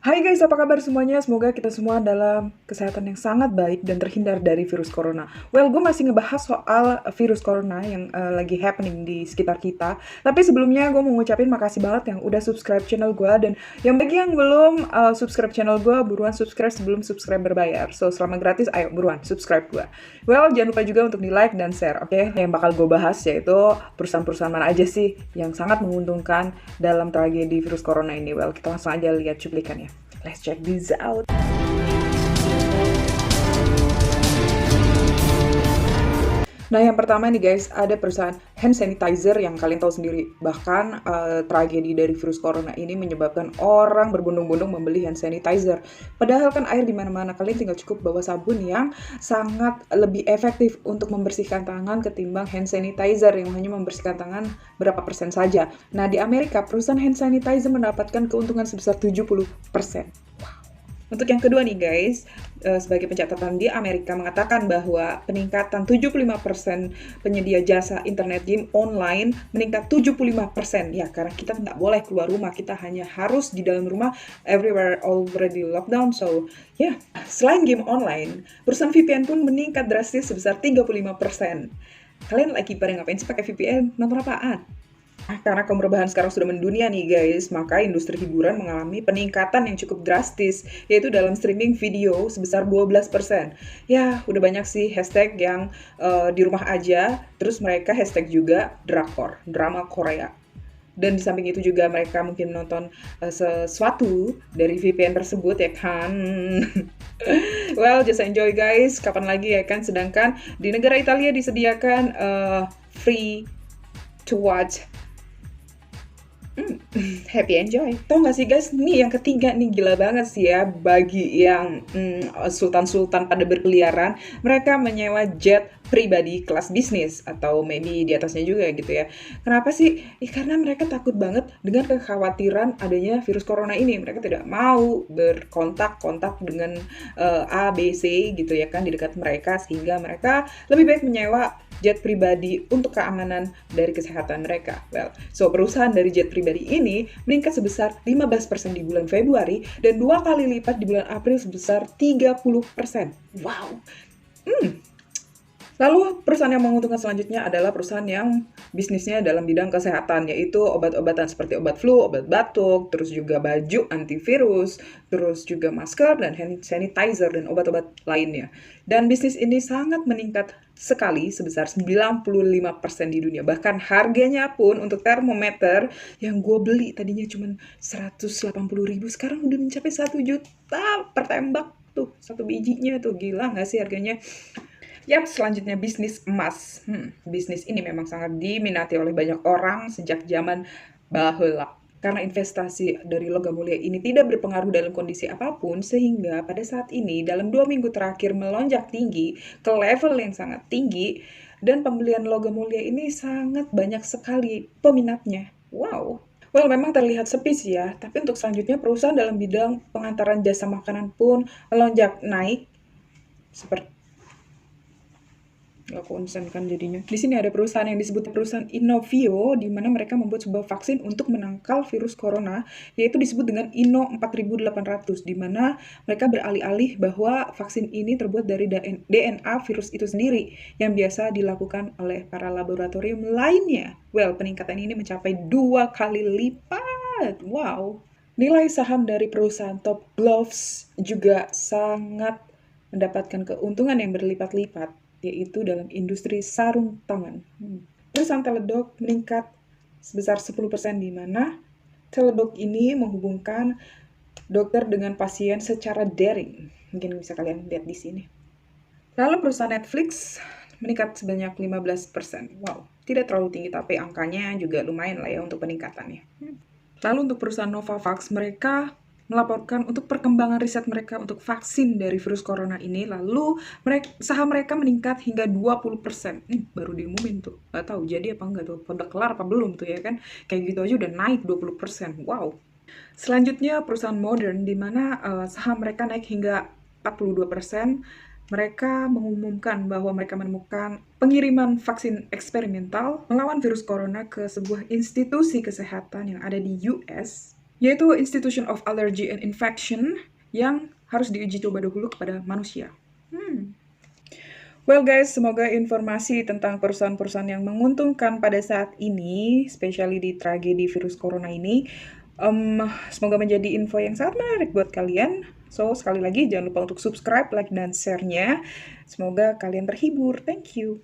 Hai guys, apa kabar semuanya? Semoga kita semua dalam kesehatan yang sangat baik dan terhindar dari virus corona. Well, gue masih ngebahas soal virus corona yang lagi happening di sekitar kita. Tapi sebelumnya gue mau ngucapin makasih banget yang udah subscribe channel gue. Dan yang bagi yang belum subscribe channel gue, buruan subscribe sebelum subscribe berbayar. So, selama gratis, ayo buruan subscribe gue. Well, jangan lupa juga untuk di like dan share, oke? Yang bakal gue bahas yaitu perusahaan-perusahaan mana aja sih yang sangat menguntungkan dalam tragedi virus corona ini. Well, kita langsung aja lihat cuplikannya. Let's check this out. Nah, yang pertama nih guys, ada perusahaan hand sanitizer yang kalian tahu sendiri. Bahkan tragedi dari virus corona ini menyebabkan orang berbondong-bondong membeli hand sanitizer. Padahal kan air di mana-mana, kalian tinggal cukup bawa sabun yang sangat lebih efektif untuk membersihkan tangan ketimbang hand sanitizer yang hanya membersihkan tangan berapa persen saja. Nah, di Amerika, perusahaan hand sanitizer mendapatkan keuntungan sebesar 70%. Untuk yang kedua nih guys, sebagai pencatatan di Amerika mengatakan bahwa peningkatan 75% penyedia jasa internet game online meningkat 75%. Ya, karena kita tidak boleh keluar rumah, kita hanya harus di dalam rumah, everywhere already lockdown. So, ya, selain game online, perusahaan VPN pun meningkat drastis sebesar 35%. Kalian lagi pada ngapain sih pakai VPN? Nonton apaan? Karena kemerobahan sekarang sudah mendunia nih guys, maka industri hiburan mengalami peningkatan yang cukup drastis, yaitu dalam streaming video sebesar 12%. Ya, udah banyak sih hashtag yang di rumah aja, terus mereka hashtag juga drakor, drama Korea. Dan di samping itu juga mereka mungkin menonton sesuatu dari VPN tersebut ya kan. Well, just enjoy guys, kapan lagi ya kan. Sedangkan di negara Italia disediakan free to watch. Happy enjoy. Tau gak sih guys, nih yang ketiga nih gila banget sih ya. Bagi yang sultan-sultan pada berkeliaran, mereka menyewa jet pribadi kelas bisnis atau maybe di atasnya juga gitu ya. Kenapa sih? Karena mereka takut banget dengan kekhawatiran adanya virus corona ini. Mereka tidak mau berkontak-kontak dengan A, B, C gitu ya kan di dekat mereka, sehingga mereka lebih baik menyewa jet pribadi untuk keamanan dari kesehatan mereka. Well, so perusahaan dari jet pribadi ini meningkat sebesar 15% di bulan Februari dan 2 kali lipat di bulan April sebesar 30%. Wow. Lalu perusahaan yang menguntungkan selanjutnya adalah perusahaan yang bisnisnya dalam bidang kesehatan, yaitu obat-obatan seperti obat flu, obat batuk, terus juga baju antivirus, terus juga masker dan hand sanitizer dan obat-obat lainnya. Dan bisnis ini sangat meningkat sekali sebesar 95% di dunia. Bahkan harganya pun untuk termometer yang gue beli tadinya cuma 180.000, sekarang udah mencapai 1 juta per tembak tuh, satu bijinya tuh. Gila nggak sih harganya? Yap, selanjutnya bisnis emas. Bisnis ini memang sangat diminati oleh banyak orang sejak zaman baheula. Karena investasi dari logam mulia ini tidak berpengaruh dalam kondisi apapun, sehingga pada saat ini dalam 2 minggu terakhir melonjak tinggi ke level yang sangat tinggi, dan pembelian logam mulia ini sangat banyak sekali peminatnya. Wow. Well, memang terlihat sepi sih ya, tapi untuk selanjutnya perusahaan dalam bidang pengantaran jasa makanan pun melonjak naik seperti nggak konsen kan jadinya. Di sini ada perusahaan yang disebut perusahaan Inovio, di mana mereka membuat sebuah vaksin untuk menangkal virus corona, yaitu disebut dengan Inno 4800, di mana mereka beralih-alih bahwa vaksin ini terbuat dari DNA virus itu sendiri, yang biasa dilakukan oleh para laboratorium lainnya. Well, peningkatan ini mencapai 2 kali lipat. Wow. Nilai saham dari perusahaan Top Gloves juga sangat mendapatkan keuntungan yang berlipat-lipat, yaitu dalam industri sarung tangan. Perusahaan Teladoc meningkat sebesar 10%, di mana Teladoc ini menghubungkan dokter dengan pasien secara daring. Mungkin bisa kalian lihat di sini. Lalu perusahaan Netflix meningkat sebanyak 15%. Wow, tidak terlalu tinggi tapi angkanya juga lumayan lah ya untuk peningkatannya. Lalu untuk perusahaan Novavax, mereka melaporkan untuk perkembangan riset mereka untuk vaksin dari virus corona ini, lalu saham mereka meningkat hingga 20%. Baru diumumin tuh, nggak tahu jadi apa enggak tuh, udah kelar apa belum tuh ya kan, kayak gitu aja udah naik 20%. Wow. Selanjutnya perusahaan Modern, di mana saham mereka naik hingga 42%. Mereka mengumumkan bahwa mereka menemukan pengiriman vaksin eksperimental melawan virus corona ke sebuah institusi kesehatan yang ada di US, yaitu Institution of Allergy and Infection yang harus diuji coba dahulu kepada manusia. Well guys, semoga informasi tentang perusahaan-perusahaan yang menguntungkan pada saat ini, especially di tragedi virus corona ini, semoga menjadi info yang sangat menarik buat kalian. So, sekali lagi jangan lupa untuk subscribe, like, dan share-nya. Semoga kalian terhibur. Thank you.